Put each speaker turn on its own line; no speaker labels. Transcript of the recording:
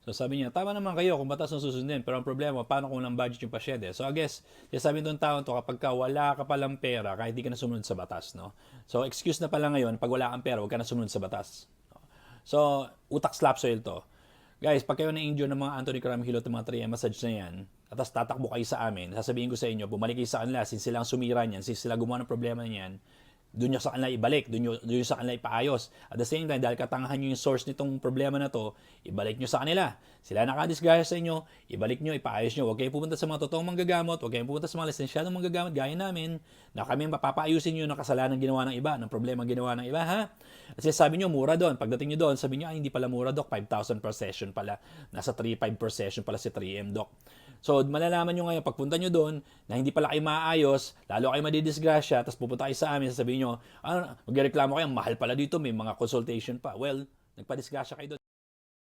So sabi niya, tama naman kayo kung batas ang susundin, pero ang problema, paano kung walang budget yung pasyente? So I guess, sabi doon tao to, kapag ka wala ka palang pera, kahit di ka na sumunod sa batas, no? So excuse na pala ngayon, pag wala kang pera, huwag ka na sumunod sa batas. So, utak slap soil to. Guys, pag kayo na-injure ng mga Anthony Caramillo at mga 3M massage na yan, at tapos tatakbo kayo sa amin, sasabihin ko sa inyo, bumalik kayo sa kanila, since sila ang sumira niyan, since sila gumawa ng problema niyan, doon nyo sa kanila ibalik, doon nyo sa kanila ipaayos. At the same time, dahil katangahan nyo yung source nitong problema na to, ibalik nyo sa kanila. Sila nakadisgaya sa inyo, ibalik nyo, ipaayos nyo. Huwag kayong pupunta sa mga totoong manggagamot, huwag kayong pupunta sa mga lisensyadong manggagamot, gaya namin, na kami mapapaayusin nyo ng kasalanan ginawa ng iba, ng problema ginawa ng iba, ha? Kasi sabi nyo, mura doon. Pagdating nyo doon, sabi nyo, ay, hindi pala mura, Doc. 5,000 per session pala. Nasa 3,500 per session pala si 3M, Doc. So, malalaman nyo ngayon, pagpunta nyo doon, na hindi pala kayo maayos, lalo kayo madidisgrasya, tapos pupunta kayo sa amin, sasabihin nyo, magreklamo kayo, mahal pala dito, may mga consultation pa. Well, nagpadisgrasya kayo doon.